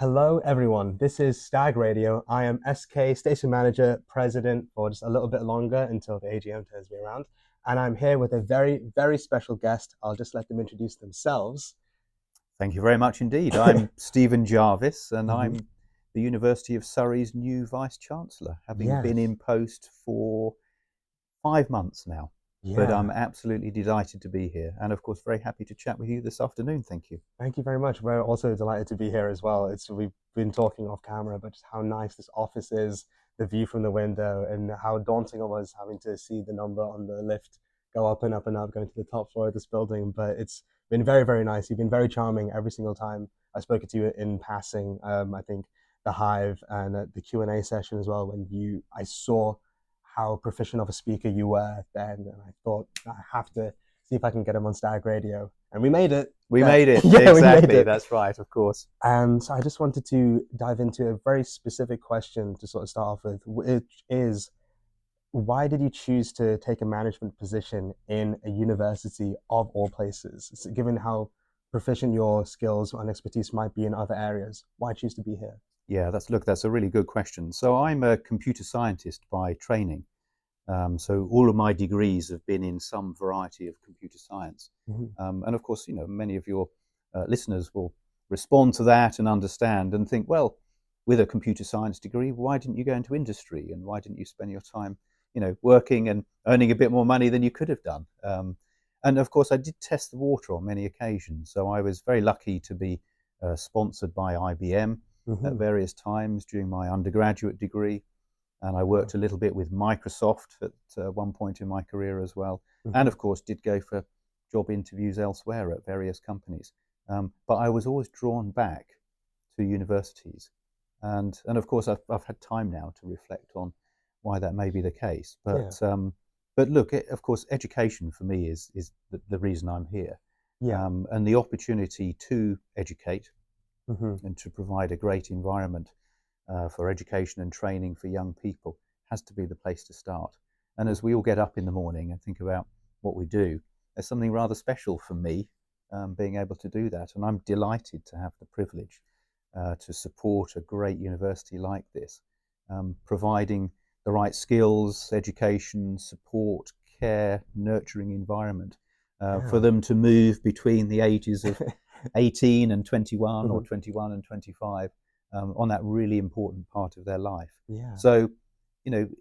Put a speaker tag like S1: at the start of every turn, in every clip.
S1: Hello, everyone. This is Stag Radio. I am SK Station Manager, President for just a little bit longer until the AGM turns me around. And I'm here with a very, very special guest. I'll just let them introduce themselves.
S2: Thank you very much indeed. I'm Stephen Jarvis, and
S1: Mhm.
S2: I'm the University of Surrey's new Vice Chancellor, having been
S1: Yes.
S2: in post for 5 months now. But I'm
S1: Yeah.
S2: absolutely delighted to be here, and of course, very happy to chat with you this afternoon. Thank you.
S1: Thank you very much. We're also delighted to be here as well. We've been talking off camera about just how nice this office is, the view from the window, and how daunting it was having to see the number on the lift go up and up and up, going to the top floor of this building. But it's been very, very nice. You've been very charming every single time I've spoken to you in passing. I think the Hive and the Q&A session as well, when I saw how proficient of a speaker you were then, and I thought I have to see if I can get him on Stag Radio. And we made it.
S2: We made it.
S1: Yeah, we made
S2: Exactly.
S1: it.
S2: That's right, of course.
S1: So I just wanted to dive into a very specific question to sort of start off with, which is why did you choose to take a management position in a university of all places? So given how proficient your skills and expertise might be in other areas, why choose to be here?
S2: Yeah, that's a really good question. So I'm a computer scientist by training. So all of my degrees have been in some variety of computer science.
S1: Mhm.
S2: And of course, many of your listeners will respond to that and understand and think, well, with a computer science degree, why didn't you go into industry and why didn't you spend your time, working and earning a bit more money than you could have done? And of course, I did test the water on many occasions. So I was very lucky to be sponsored by IBM at
S1: Mhm.
S2: various times during my undergraduate degree, and I
S1: Wow.
S2: worked a little bit with Microsoft at one point in my career as well, and
S1: Mhm.
S2: of course did go for job interviews elsewhere at various companies. But I was always drawn back to universities, and of course I've had time now to reflect on why that may be the case.
S1: Yeah.
S2: But look, of course, education for me is the reason I'm here,
S1: Yeah.
S2: and the opportunity to educate
S1: Mhm.
S2: and to provide a great environment for education and training for young people has to be the place to start. And as we all get up in the morning and think about what we do, there's something rather special for me being able to do that. And I'm delighted to have the privilege to support a great university like this, providing the right skills, education, support, care, nurturing environment for
S1: Yeah.
S2: them to move between the ages of 18 and 21 or
S1: Mhm.
S2: 21 and 25 on that really important part of their life.
S1: Yeah.
S2: So,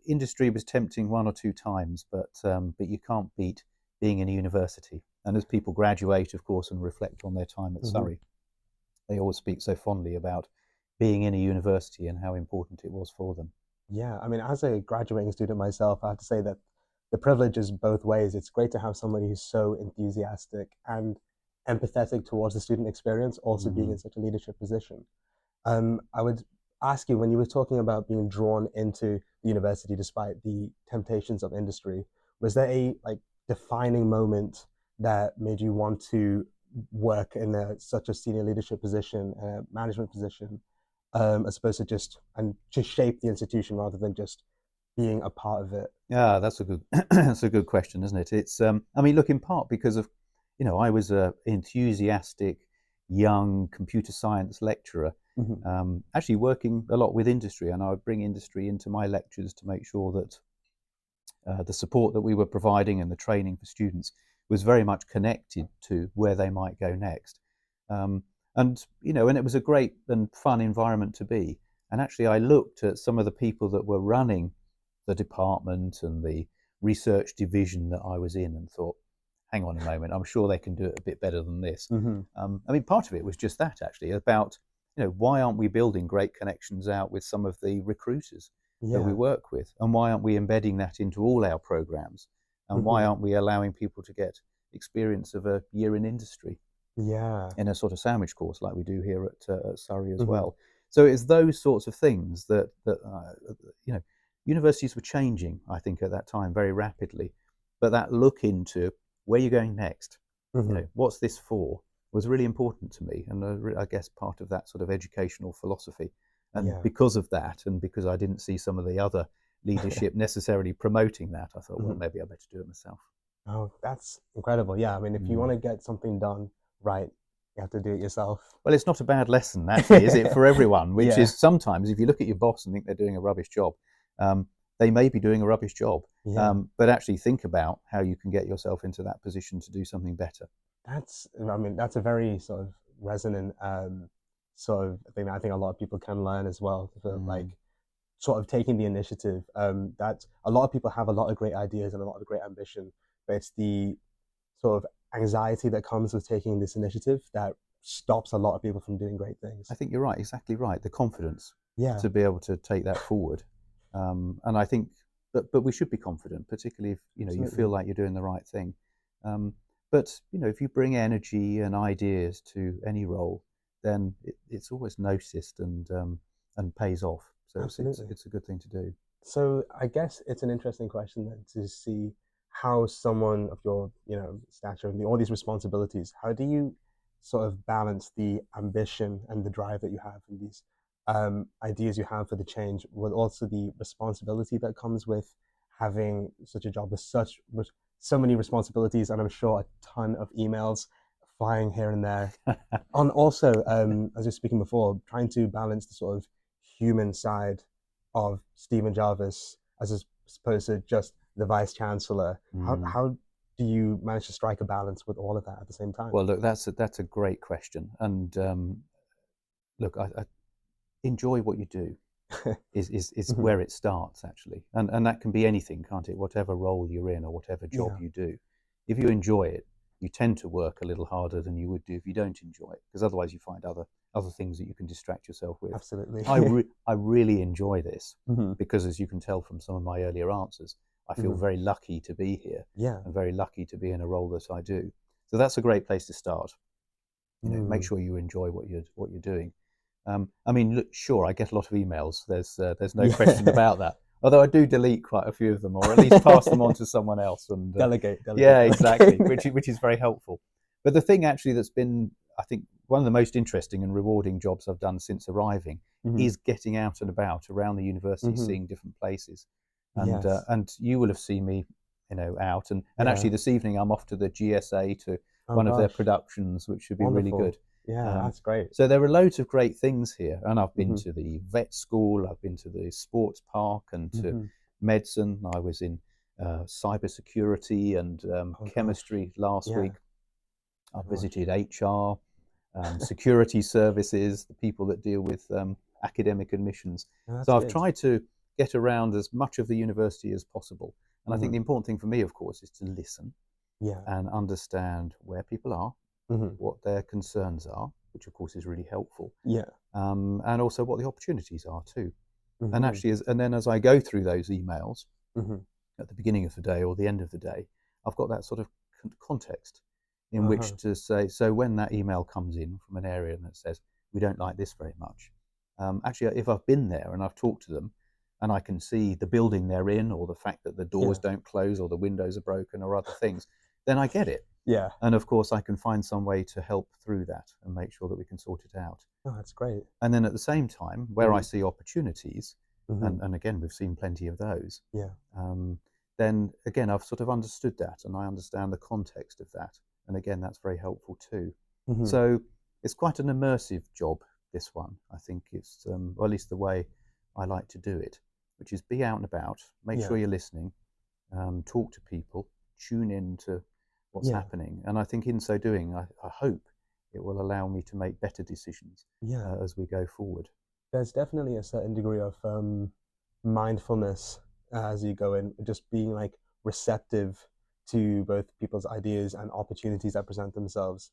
S2: industry was tempting one or two times, but you can't beat being in a university. And as people graduate, of course, and reflect on their time at
S1: Mhm.
S2: Surrey, they always speak so fondly about being in a university and how important it was for them.
S1: Yeah, I mean, as a graduating student myself, I have to say that the privilege is both ways. It's great to have somebody who's so enthusiastic and empathetic towards the student experience, also being
S2: Mm-hmm.
S1: in such a leadership position. I would ask you, when you were talking about being drawn into the university despite the temptations of industry, was there a defining moment that made you want to work in such a senior leadership position, management position, as opposed to just shape the institution rather than just being a part of it?
S2: Yeah, that's a good that's a good question, isn't it? It's I mean, look, in part because of I was a enthusiastic young computer science lecturer,
S1: Hmm.
S2: actually working a lot with industry, and I would bring industry into my lectures to make sure that the support that we were providing and the training for students was very much connected to where they might go next. Um, and it was a great and fun environment to be. And actually, I looked at some of the people that were running the department and the research division that I was in and thought, hang on a moment, I'm sure they can do it a bit better than this.
S1: Hmm.
S2: I mean, part of it was just that actually about, why aren't we building great connections out with some of the recruiters that we
S1: Yeah.
S2: work with? And why aren't we embedding that into all our programs? And why
S1: Hmm.
S2: aren't we allowing people to get experience of a year in industry
S1: Yeah.
S2: in a sort of sandwich course like we do here at Surrey as
S1: Hmm.
S2: well? So it's those sorts of things that universities were changing, I think, at that time very rapidly. But that look into where you're going next,
S1: Hmm.
S2: what's this for, was really important to me, and I guess part of that sort of educational philosophy. And
S1: Yeah.
S2: because of that, and because I didn't see some of the other leadership necessarily promoting that, I thought, well,
S1: Hmm.
S2: maybe I better do it myself.
S1: Oh, that's incredible. Yeah, I mean, if you want
S2: Mm.
S1: to get something done right, You have to do it yourself.
S2: Well, it's not a bad lesson, actually, is it, for everyone? Which
S1: Yeah,
S2: is sometimes, if you look at your boss and think they're doing a rubbish job, um, they may be doing a rubbish job.
S1: yeah.
S2: But actually think about how you can get yourself into that position to do something better.
S1: I mean, that's a very sort of resonant sort of thing that I think a lot of people can learn as well. Like
S2: Mm.
S1: sort of taking the initiative. That a lot of people have a lot of great ideas and a lot of great ambition, but it's the sort of anxiety that comes with taking this initiative that stops a lot of people from doing great
S2: I
S1: things.
S2: think you're right, exactly right. The confidence
S1: Yeah,
S2: to be able to take that forward, and I think, but we should be confident, particularly if you feel
S1: absolutely.
S2: like you're doing the right thing. Um, but if you bring energy and ideas to any role, then it's always noticed and pays off. So
S1: Absolutely.
S2: it's a good thing to do.
S1: So I guess it's an interesting question then to see how someone of your, stature and all these responsibilities, how do you sort of balance the ambition and the drive that you have and these ideas you have for the change with also the responsibility that comes with having such a job with so many responsibilities and I'm sure a ton of emails flying here and there. And also, as you were speaking before, trying to balance the sort of human side of Stephen Jarvis as opposed to just the Vice Chancellor. How
S2: Mm.
S1: how do you manage to strike a balance with all of that at the same time?
S2: Well, look, that's a great question, and look, I enjoy what you do. Is
S1: Mhm.
S2: where it starts, actually, and that can be anything, can't it? Whatever role you're in or whatever job
S1: Yeah,
S2: you do, if you enjoy it, you tend to work a little harder than you would do if you don't enjoy it, because otherwise you find other things that you can distract yourself with.
S1: absolutely.
S2: I really enjoy this,
S1: Hmm.
S2: because as you can tell from some of my earlier answers, I feel
S1: Hmm.
S2: very lucky to be here
S1: Yeah.
S2: and very lucky to be in a role that I do. So that's a great place to start. Make
S1: Mm.
S2: sure you enjoy what you're doing. I mean, look, sure, I get a lot of emails. There's no question
S1: Yeah.
S2: about that. Although I do delete quite a few of them, or at least pass them on to someone else. And
S1: Delegate, delegate,
S2: yeah, exactly,
S1: delegate.
S2: which is very helpful. But the thing actually that's been, I think, one of the most interesting and rewarding jobs I've done since arriving
S1: Hmm.
S2: is getting out and about around the university,
S1: Hmm.
S2: seeing different places.
S1: Yes.
S2: And you will have seen me, out. And actually,
S1: Yeah.
S2: this evening I'm off to the GSA to
S1: Oh
S2: one of their
S1: gosh.
S2: productions, which should be really good.
S1: Wonderful. Yeah,
S2: Um,
S1: that's great.
S2: so there are loads of great things here, and I've been
S1: Hmm.
S2: to the vet school, I've been to the sports park, and to
S1: Hmm.
S2: medicine. I was in cybersecurity and
S1: Oh gosh.
S2: chemistry last
S1: Yeah.
S2: week. I've
S1: Gosh.
S2: visited HR, security services, the people that deal with academic admissions.
S1: No, that's
S2: So I've
S1: good.
S2: tried to get around as much of the university as possible. And I think
S1: Hmm.
S2: the important thing for me, of course, is to listen
S1: Yeah.
S2: and understand where people are,
S1: Hmm.
S2: what their concerns are, which of course is really helpful,
S1: Yeah.
S2: and also what the opportunities are too. And
S1: Hmm.
S2: actually, and then as I go through those emails
S1: Hmm.
S2: at the beginning of the day or the end of the day, I've got that sort of context in which
S1: Uh-huh.
S2: to say, so when that email comes in from an area that says, we don't like this very much, actually, if I've been there and I've talked to them and I can see the building they're in or the fact that the doors
S1: Yeah.
S2: don't close or the windows are broken or other things, then I get it.
S1: Yeah.
S2: And of course, I can find some way to help through that and make sure that we can sort it out.
S1: Oh, that's great.
S2: And then at the same time, where I
S1: Hmm.
S2: see opportunities,
S1: Hmm.
S2: and again, we've seen plenty of those,
S1: Yeah.
S2: um, then again, I've sort of understood that and I understand the context of that. And again, that's very helpful too.
S1: Hmm.
S2: So it's quite an immersive job, this one. I think it's, or at least the way I like to do it, which is be out and about, make
S1: Yeah.
S2: sure you're listening, talk to people, tune in to what's
S1: Yeah.
S2: happening. And I think in so doing, I hope it will allow me to make better decisions
S1: Yeah.
S2: as we go forward.
S1: There's definitely a certain degree of mindfulness as you go in, just being like receptive to both people's ideas and opportunities that present themselves,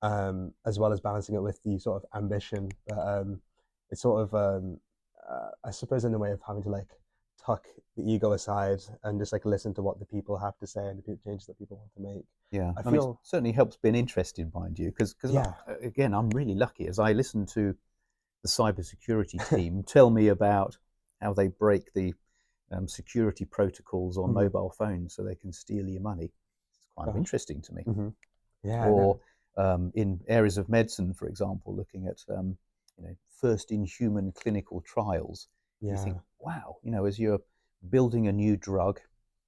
S1: as well as balancing it with the sort of ambition. But it's sort of, I suppose, in a way of having to like tuck the ego aside and just like listen to what the people have to say and the changes that people want to make.
S2: Yeah,
S1: I
S2: I mean, it
S1: feel,
S2: certainly helps being interested, mind you, because
S1: yeah,
S2: again, I'm really lucky as I listen to the cybersecurity team tell me about how they break the security protocols on
S1: hmm,
S2: mobile phones so they can steal your money. It's kind of
S1: gosh,
S2: interesting to me.
S1: hmm, yeah, no,
S2: Or in areas of medicine, for example, looking at first in human clinical trials, you think,
S1: yeah,
S2: wow, as you're building a new drug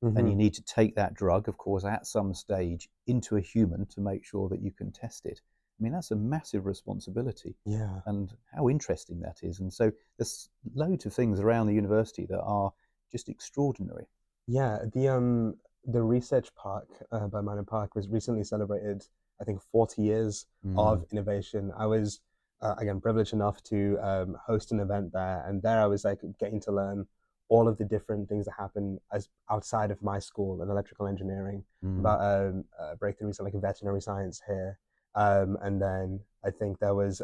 S2: and you
S1: hmm,
S2: need to take that drug, of course, at some stage into a human to make sure that you can test it. I mean, that's a massive responsibility.
S1: Yeah.
S2: And how interesting that is. And so there's loads of things around the university that are just extraordinary.
S1: Yeah, the research park by Manor Park was recently celebrated, I think, 40 years of innovation. I was again privileged enough to host an event there, and there I was like getting to learn all of the different things that happen as outside of my school in electrical engineering about breakthroughs in like veterinary science here, and then I think there was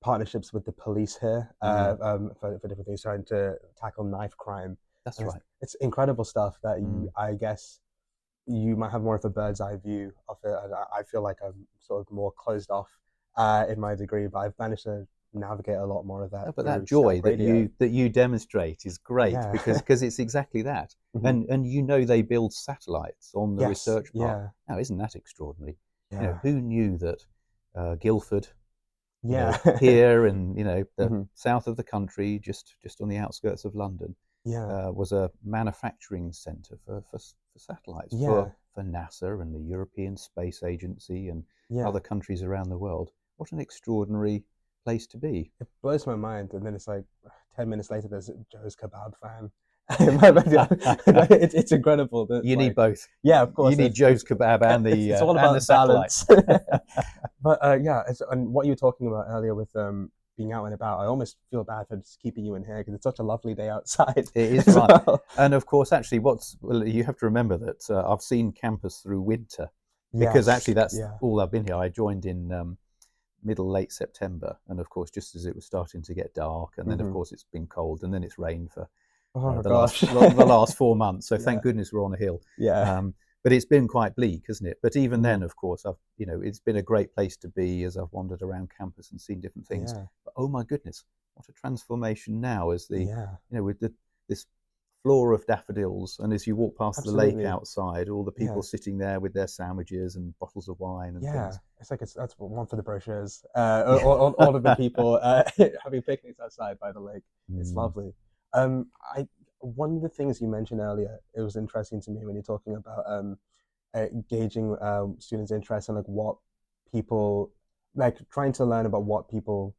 S1: partnerships with the police here for different things, trying to tackle knife crime.
S2: That's
S1: And
S2: right.
S1: it's incredible stuff that
S2: Mm.
S1: I guess you might have more of a bird's eye view of it. And I feel like I'm sort of more closed off in my degree, but I've managed to navigate a lot more of that
S2: No, but that
S1: through
S2: joy
S1: Stag Radio.
S2: that you demonstrate is great
S1: Yeah.
S2: because it's exactly that.
S1: Mhm.
S2: And you know they build satellites on the
S1: Yes.
S2: research park.
S1: Yeah.
S2: Now, isn't that extraordinary? You know,
S1: Yeah.
S2: who knew that Guildford, you know,
S1: Yeah.
S2: here in, you know, the
S1: Mhm.
S2: south of the country, just on the outskirts of London,
S1: Yeah.
S2: was a manufacturing centre for satellites
S1: Yeah.
S2: for NASA and the European Space Agency and
S1: Yeah.
S2: other countries around the world. What an extraordinary place to be.
S1: It blows my mind, and then it's like 10 minutes later, there's a Joe's Kebab fan. It's incredible. That
S2: You need
S1: like,
S2: both.
S1: yeah, of
S2: You
S1: course,
S2: need Joe's kebab
S1: it's all
S2: and the
S1: about
S2: satellites.
S1: balance. But yeah, and what you were talking about earlier with being out and about, I almost feel bad for just keeping you in here because it's such a lovely day outside
S2: It is
S1: as
S2: fun,
S1: well.
S2: and of course, actually, you have to remember that I've seen campus through winter because actually
S1: Yes,
S2: that's
S1: yeah.
S2: all I've been here. I joined in late September, and of course, just as it was starting to get dark, and then of
S1: Hmm.
S2: course it's been cold, and then it's rained for
S1: Oh
S2: the last
S1: gosh.
S2: the last 4 months. So
S1: Yeah,
S2: thank goodness we're on a hill.
S1: yeah.
S2: But it's been quite bleak, hasn't it? But even
S1: Hmm.
S2: then, of course, it's been a great place to be as I've wandered around campus and seen different things.
S1: Yeah,
S2: But oh my goodness, what a transformation now as
S1: yeah.
S2: with this floor of daffodils, and as you walk past the lake
S1: Absolutely.
S2: outside, all the people
S1: Yeah.
S2: sitting there with their sandwiches and bottles of wine and
S1: Yeah,
S2: things.
S1: it's like that's one for the brochures.
S2: Yeah.
S1: All of the people having picnics outside by the lake. It's
S2: Mm.
S1: lovely. I One of the things you mentioned earlier, it was interesting to me when you're talking about gauging students' interest and like what people like trying to learn about what people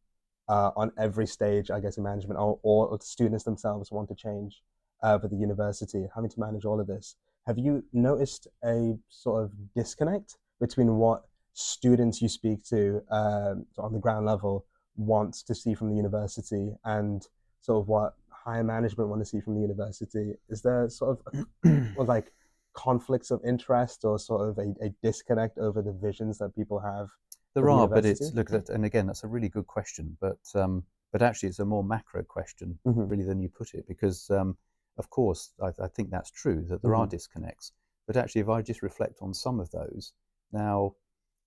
S1: on every stage, I guess, in management or the students themselves want to change for the university, having to manage all of this. Have you noticed a sort of disconnect between what students you speak to on the ground level want to see from the university and sort of what higher management want to see from the university? Is there sort of like conflicts of interest or sort of a disconnect over the visions that people have for
S2: There
S1: the
S2: are, but
S1: university?
S2: it's look that, and again, that's a really good question, but actually, it's a more macro question,
S1: Hmm.
S2: really, than you put it, because of course, I think that's true that there are
S1: Hmm.
S2: disconnects. But actually, if I just reflect on some of those, now,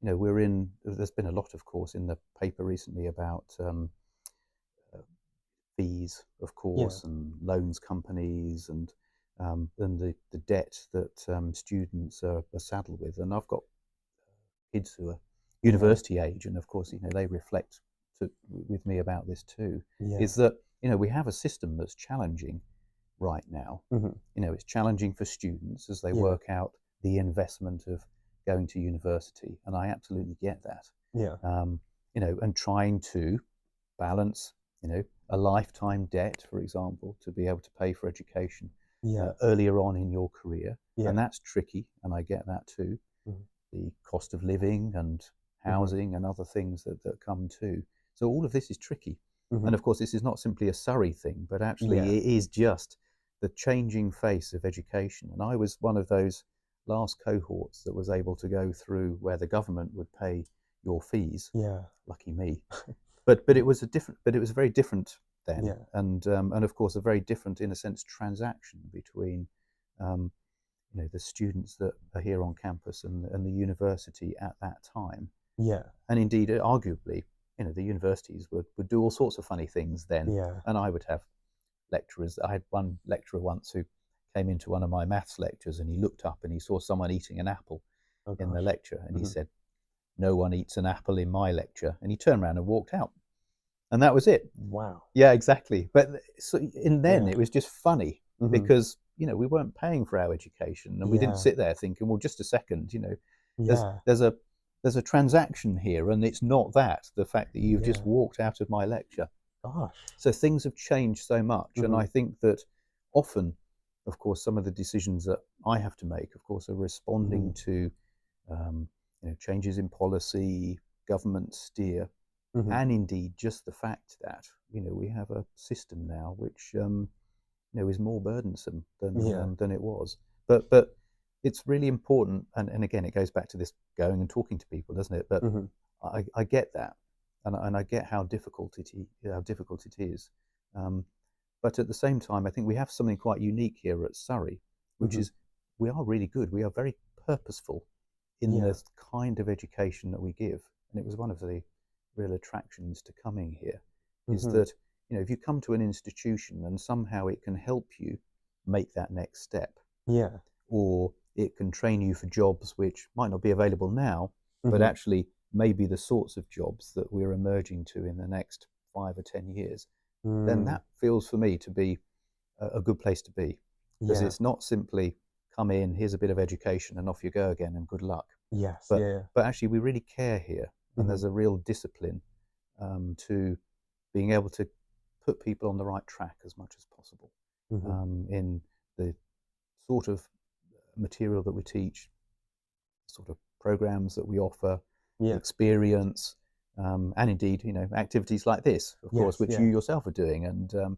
S2: we're in. There's been a lot, of course, in the paper recently about uh, fees, of
S1: Yeah.
S2: course, and loans companies, and the debt that students are saddled with. And I've got kids who are
S1: Yeah.
S2: university age, and of course, they reflect with me about this too.
S1: Yeah.
S2: Is that we have a system that's challenging right now.
S1: Hmm.
S2: It's challenging for students as they
S1: Yeah.
S2: work out the investment of going to university, and I absolutely get that.
S1: Yeah.
S2: And trying to balance, a lifetime debt, for example, to be able to pay for education
S1: Yeah.
S2: earlier on in your career, and
S1: Yeah.
S2: that's tricky, and I get that too.
S1: Hmm.
S2: The cost of living and
S1: Hmm.
S2: housing and other things that come too. So all of this is tricky. And
S1: Hmm.
S2: of course, this is not simply a Surrey thing, but
S1: Yeah.
S2: actually it is just the changing face of education. And I was one of those last cohorts that was able to go through where the government would pay your fees.
S1: Yeah.
S2: Lucky me. But it was very different then,
S1: Yeah.
S2: and of course a very different, in a sense, transaction between um, the students that are here on campus and the university at that time.
S1: Yeah.
S2: And indeed, arguably, the universities would do all sorts of funny things then,
S1: Yeah.
S2: and I would have lecturers. I had one lecturer once who came into one of my maths lectures, and he looked up and he saw someone eating an apple
S1: Oh
S2: in the
S1: gosh.
S2: lecture, and he
S1: Hmm.
S2: said, "No one eats an apple in my lecture," and he turned around and walked out, and that was it.
S1: Wow.
S2: Yeah, exactly. But so in then
S1: Yeah.
S2: it was just funny
S1: Hmm.
S2: because we weren't paying for our education, and we didn't
S1: Yeah.
S2: sit there thinking, well, just a second, there's
S1: Yeah.
S2: there's a there's a transaction here, and it's not that, the fact that you've just
S1: Yeah.
S2: walked out of my lecture.
S1: Gosh.
S2: So things have changed so much, and
S1: Hmm.
S2: I think that often, of course, some of the decisions that I have to make, of course, are
S1: Hmm.
S2: responding to changes in policy, government steer,
S1: Hmm.
S2: and indeed just the fact that we have a system now which is more burdensome
S1: Yeah.
S2: than it was. But it's really important, and again, it goes back to this going and talking to people, doesn't it? But
S1: Hmm.
S2: I get that, and I get how difficult it is. Um, but at the same time, I think we have something quite unique here at Surrey, which
S1: Hmm.
S2: is we are really good. We are very purposeful in
S1: Yeah.
S2: the kind of education that we give, and it was one of the real attractions to coming here, is
S1: Hmm.
S2: that if you come to an institution and somehow it can help you make that next step,
S1: Yeah.
S2: or it can train you for jobs which might not be available now, but
S1: Hmm.
S2: actually may be the sorts of jobs that we're emerging to in the next 5 or 10 years, then
S1: Mm.
S2: that feels for me to be a good place to be, because
S1: Yeah.
S2: it's not simply come in, here's a bit of education, and off you go again, and good luck.
S1: Yes.
S2: But
S1: Yeah.
S2: but actually, we really care here, and
S1: Hmm.
S2: there's a real discipline to being able to put people on the right track as much as possible
S1: Hmm.
S2: in the sort of material that we teach, sort of programs that we offer,
S1: Yeah.
S2: experience, and indeed, activities like this, of course,
S1: Yes.
S2: which you
S1: Yeah.
S2: yourself are doing, and
S1: Yeah.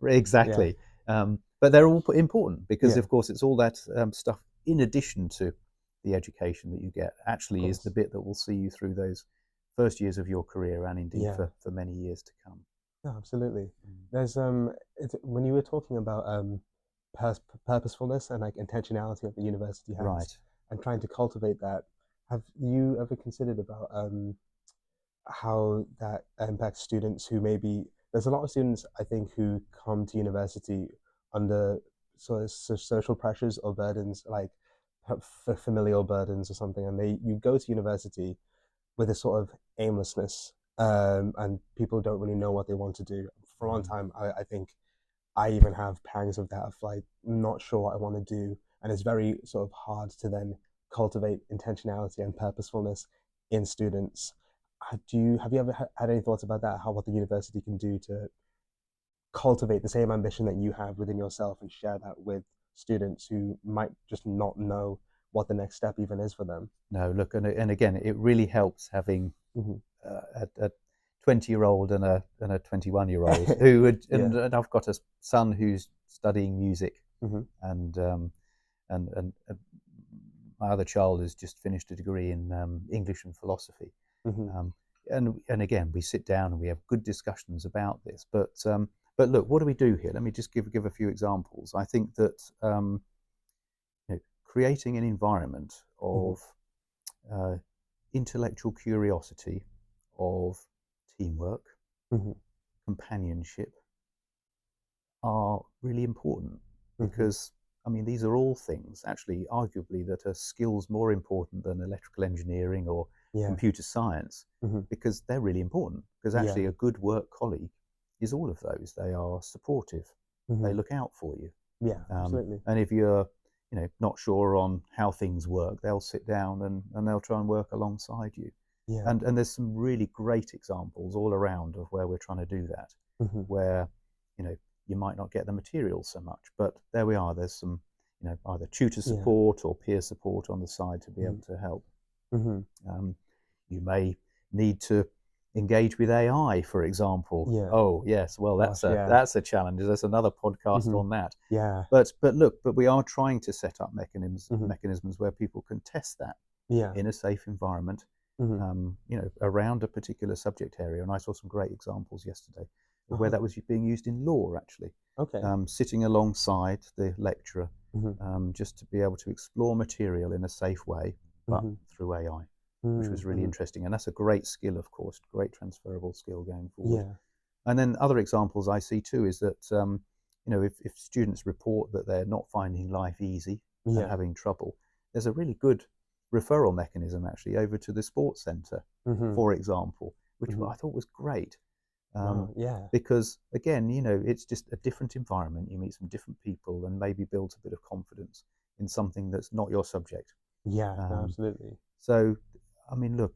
S2: exactly. But they're all important because,
S1: Yeah.
S2: of course, it's all that stuff in addition to the education that you get
S1: Of
S2: actually is the
S1: course.
S2: bit that will see you through those first years of your career and indeed
S1: Yeah.
S2: for many years to come.
S1: No, absolutely.
S2: Mm.
S1: There's when you were talking about purposefulness and like intentionality that the university has
S2: Right.
S1: and trying to cultivate that, have you ever considered about how that impacts students who maybe there's a lot of students I think who come to university under sort of social pressures or burdens like familial burdens or something, and they you go to university with a sort of aimlessness, and people don't really know what they want to do. For a long
S2: Mm.
S1: time, I think I even have pangs of that of like not sure what I want to do, and it's very sort of hard to then cultivate intentionality and purposefulness in students. Have you ever had any thoughts about that? How what the university can do to cultivate the same ambition that you have within yourself and share that with students who might just not know what the next step even is for them?
S2: No, look, and again, it really helps having
S1: Hmm.
S2: a 20-year-old and a 21-year-old who would,
S1: Yeah.
S2: and I've got a son who's studying music,
S1: Hmm.
S2: and and my other child has just finished a degree in English and philosophy.
S1: Hmm.
S2: Um, and again, we sit down and we have good discussions about this. But look, what do we do here? Let me just give a few examples. I think that creating an environment
S1: Hmm.
S2: of uh, intellectual curiosity, of teamwork,
S1: Hmm.
S2: companionship, are really important,
S1: Hmm.
S2: because I mean these are all things actually arguably that are skills more important than electrical engineering or
S1: Yeah.
S2: computer science,
S1: Hmm.
S2: because they're really important, because actually
S1: Yeah.
S2: a good work colleague is all of those. They are supportive, they
S1: Hmm.
S2: look out for you,
S1: Yeah. Absolutely.
S2: and if you're not sure on how things work, they'll sit down and they'll try and work alongside you.
S1: Yeah.
S2: And there's some really great examples all around of where we're trying to do that,
S1: Hmm.
S2: where you know you might not get the material so much, but there we are. There's some either tutor
S1: Yeah.
S2: support or peer support on the side to be
S1: Hmm.
S2: able to help.
S1: Hmm.
S2: Um, you may need to engage with AI, for example.
S1: Yeah.
S2: Oh yes, well
S1: Gosh. Yeah.
S2: that's a challenge. There's another podcast
S1: Hmm.
S2: on that.
S1: Yeah.
S2: But we are trying to set up
S1: Hmm.
S2: mechanisms where people can test that
S1: Yeah.
S2: in a safe environment,
S1: Hmm.
S2: around a particular subject area. And I saw some great examples yesterday of where
S1: Uh-huh.
S2: that was being used in law, actually,
S1: Okay.
S2: sitting alongside the lecturer,
S1: Hmm.
S2: just to be able to explore material in a safe way, but
S1: Hmm.
S2: through AI, which was really
S1: Hmm.
S2: interesting. And that's a great skill, of course, great transferable skill going forward.
S1: Yeah.
S2: And then other examples I see too is that if students report that they're not finding life easy and
S1: Yeah.
S2: having trouble, there's a really good referral mechanism actually over to the sports centre,
S1: Hmm.
S2: for example, which
S1: Hmm.
S2: I thought was great,
S1: Wow. Yeah.
S2: because again, it's just a different environment. You meet some different people and maybe build a bit of confidence in something that's not your subject.
S1: Yeah. No,
S2: Um,
S1: absolutely.
S2: so I mean, look,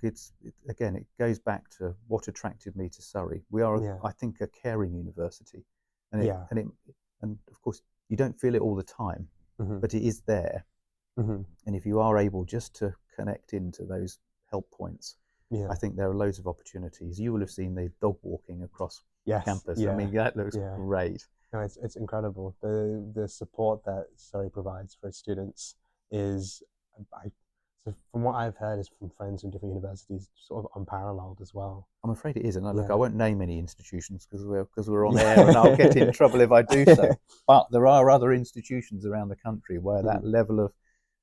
S2: again, it goes back to what attracted me to Surrey. We are,
S1: Yeah.
S2: I think, a caring university, and
S1: Yeah.
S2: and of course, you don't feel it all the time,
S1: Hmm.
S2: but it is there.
S1: Hmm.
S2: And if you are able just to connect into those help points,
S1: Yeah.
S2: I think there are loads of opportunities. You will have seen the dog walking across
S1: Yes.
S2: campus. I
S1: Yeah.
S2: mean, that looks
S1: Yeah.
S2: great.
S1: No, it's incredible. The support that Surrey provides for its students is, I, so from what I've heard, is from friends from different universities, sort of unparalleled as well.
S2: I'm afraid it is. And look, I
S1: Yeah.
S2: won't name any institutions because we're on air, and I'll get in
S1: Yeah.
S2: trouble if I do so. But there are other institutions around the country where that
S1: Mhm.
S2: level of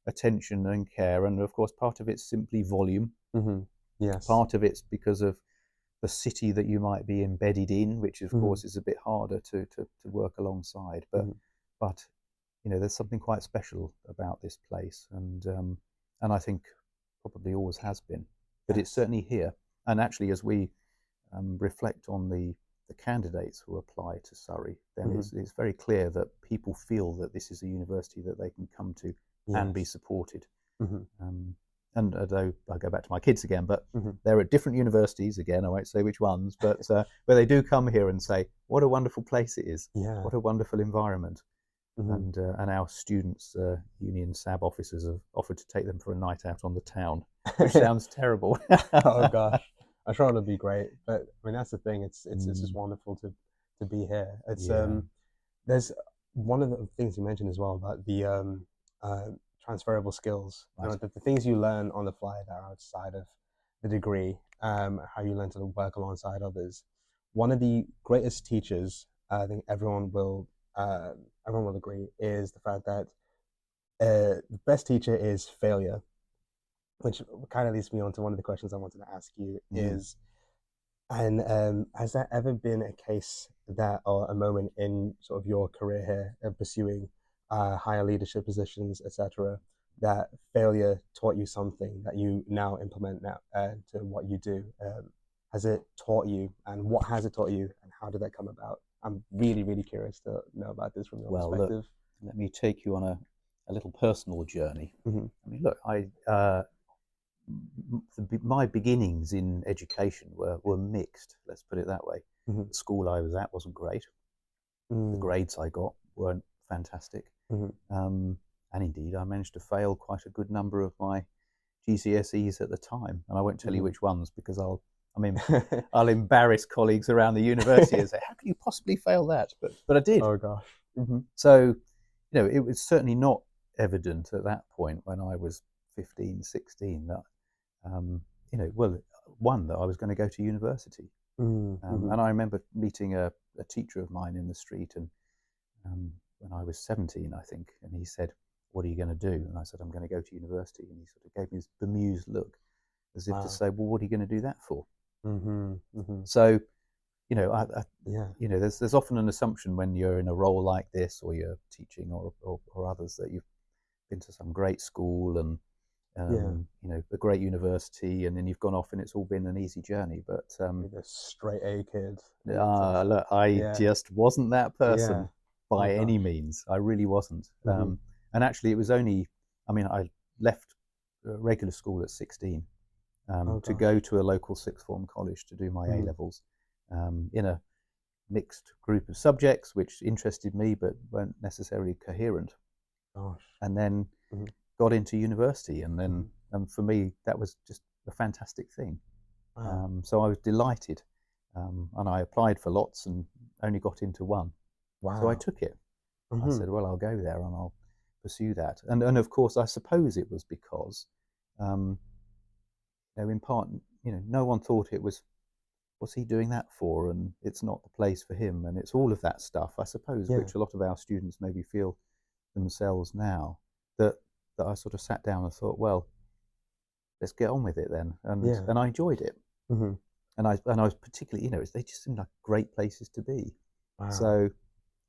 S2: attention and care, and of course, part of it's simply volume.
S1: Mhm. Yes.
S2: Part of it's because of the city that you might be embedded in, which of
S1: Mhm.
S2: course is a bit harder to work alongside.
S1: Mhm.
S2: But there's something quite special about this place, and I think probably always has been. But it's
S1: Yes.
S2: certainly here. And actually, as we reflect on the candidates who apply to Surrey, then
S1: Mhm.
S2: it's very clear that people feel that this is a university that they can come to and be
S1: Yes.
S2: supported.
S1: Mhm.
S2: Um, and although I go back to my kids again, but
S1: Mhm.
S2: they're at different universities again. I won't say which ones, but where they do come here and say, "What a wonderful place it is!
S1: Yeah.
S2: What a wonderful environment!"
S1: Mhm.
S2: And our students' union SAB officers have offered to take them for a night out on the town, which sounds terrible.
S1: Oh gosh, I'm sure it'll be great. But I mean, that's the thing. It's just
S2: Mm,
S1: wonderful to be here. It's
S2: yeah,
S1: there's one of the things you mentioned as well about the uh, transferable skills. You know,
S2: right.
S1: the things you learn on the fly that are outside of the degree, how you learn to work alongside others. One of the greatest teachers, I think uh, everyone will agree, is the fact that the best teacher is failure, which kind of leads me on to one of the questions I wanted to ask you
S2: Mm.
S1: is, and has there ever been a case that, or a moment in sort of your career here of pursuing higher leadership positions, etc., that failure taught you something that you now implement now to what you do? Has it taught you, and what has it taught you, and how did that come about? I'm really, really curious to know about this from your
S2: Well, look,
S1: perspective.
S2: let me take you on a little personal journey.
S1: Hmm.
S2: I mean, look, my beginnings in education were mixed. Let's put it that way.
S1: Hmm.
S2: The school I was at wasn't great. The
S1: Hmm.
S2: grades I got weren't fantastic,
S1: Hmm.
S2: um, and indeed, I managed to fail quite a good number of my GCSEs at the time. And I won't tell you
S1: Hmm.
S2: which ones because I mean, I'll embarrass colleagues around the university and say, "How can you possibly fail that?" But I did.
S1: Oh gosh. Hmm.
S2: So, it was certainly not evident at that point when I was 15, 16 that, um, well, one, that I was going to go to university.
S1: Mm-hmm.
S2: And I remember meeting a teacher of mine in the street, and when I was 17, I think, and he said, "What are you going to do?" And I said, "I'm going to go to university." And he sort of gave me this bemused look, as if to
S1: Wow.
S2: say, "Well, what are you going to do that for?"
S1: Mm-hmm. Mm-hmm.
S2: So, I
S1: Yeah.
S2: there's often an assumption when you're in a role like this, or you're teaching, or others, that you've been to some great school and
S1: Yeah.
S2: a great university, and then you've gone off and it's all been an easy journey. But
S1: You're the straight A kid, and it's just
S2: look, I
S1: yeah.
S2: just wasn't that
S1: Yeah.
S2: person
S1: Oh
S2: by any
S1: gosh.
S2: means. I really wasn't.
S1: Mm-hmm.
S2: And actually, it was only, I mean, I left regular school at 16
S1: Oh
S2: to
S1: gosh.
S2: go to a local sixth form college to do my A
S1: Mm-hmm.
S2: levels in a mixed group of subjects which interested me but weren't necessarily coherent.
S1: Gosh.
S2: And then
S1: Mm-hmm.
S2: got into university, and then
S1: Mm-hmm.
S2: for me that was just a fantastic thing.
S1: Wow.
S2: So I was delighted, and I applied for lots and only got into one. So I
S1: Wow.
S2: took it. I
S1: Mm-hmm.
S2: said, well, I'll go there and I'll pursue that. And of course, I suppose it was because, um, in part, no one thought it was, what's he doing that for? And it's not the place for him. And it's all of that stuff, I suppose,
S1: Yeah.
S2: which a lot of our students maybe feel themselves now. That I sort of sat down and thought, well, let's get on with it then. And
S1: Yeah.
S2: I enjoyed it.
S1: Mm-hmm.
S2: And I was particularly, they just seemed like great places to be.
S1: Wow.
S2: So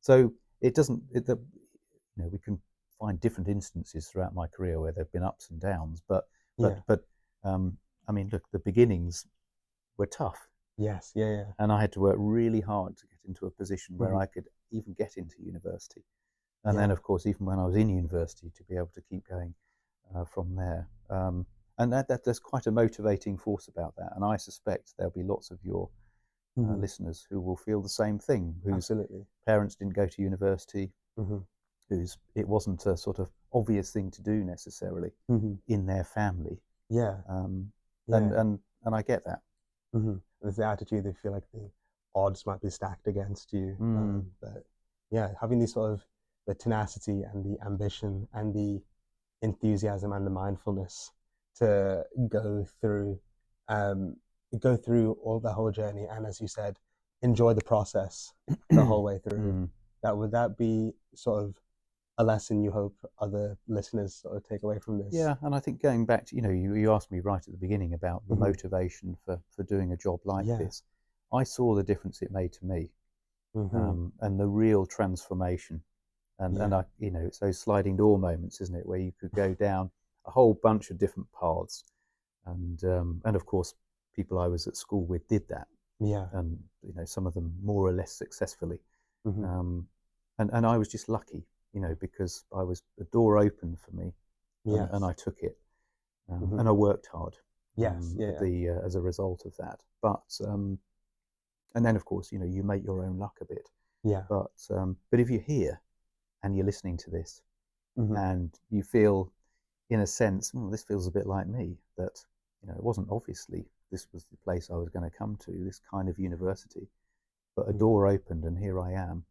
S2: so it doesn't we can find different instances throughout my career where there've been ups and downs,
S1: Yeah.
S2: but I mean, look, the beginnings were tough,
S1: Yes. Yeah. Yeah.
S2: and I had to work really hard to get into a position where
S1: Mm-hmm.
S2: I could even get into university. And then,
S1: Yeah.
S2: of course, even when I was in university, to be able to keep going from there. and there's quite a motivating force about that. And I suspect there'll be lots of your listeners who will feel the same thing, whose
S1: Absolutely.
S2: parents didn't go to university,
S1: Mm-hmm.
S2: whose it wasn't a sort of obvious thing to do necessarily in their family.
S1: Yeah.
S2: And
S1: Yeah.
S2: and I get that.
S1: There's the attitude they feel like the odds might be stacked against you. But yeah, having these sort of the tenacity and the ambition and the enthusiasm and the mindfulness to um, go through all the whole journey, and as you said, enjoy the process the whole way through. Would that be sort of a lesson you hope other listeners sort of take away from this?
S2: Yeah, and I think going back to, you asked me right at the beginning about the motivation for doing a job like this. I saw the difference it made to me, and the real transformation. And I, it's those sliding door moments, isn't it, where you could go down a whole bunch of different paths, and of course, people I was at school with did that.
S1: Yeah.
S2: And some of them more or less successfully. And I was just lucky, because the door opened for me, and I took it, and I worked hard. As a result of that. But and then of course, you make your own luck a bit.
S1: Yeah.
S2: But if you're here and you're listening to this, and you feel, in a sense, this feels a bit like me, that it wasn't obviously this was the place I was going to come to, this kind of university, but a door opened and here I am.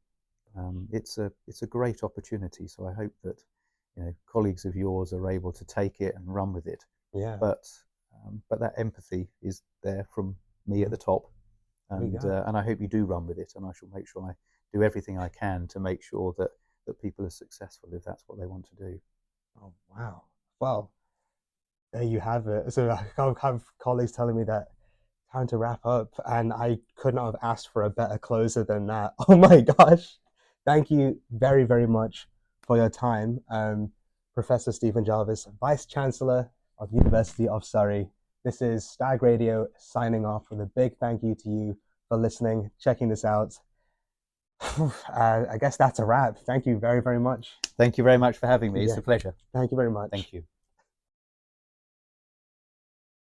S2: It's a great opportunity. So I hope that colleagues of yours are able to take it and run with it.
S1: Yeah.
S2: But that empathy is there from me at the top, and I hope you do run with it. And I shall make sure I do everything I can to make sure that people are successful if that's what they want to do.
S1: Oh wow! Well, there you have it. So I have colleagues telling me that time to wrap up, and I could not have asked for a better closer than that. Oh my gosh! Thank you very, very much for your time, Professor Stephen Jarvis, Vice Chancellor of University of Surrey. This is Stag Radio signing off with a big thank you to you for listening, checking this out. I guess that's a wrap. Thank you very, very much.
S2: Thank you very much for having me. It's a pleasure.
S1: Thank you very much.
S2: Thank you.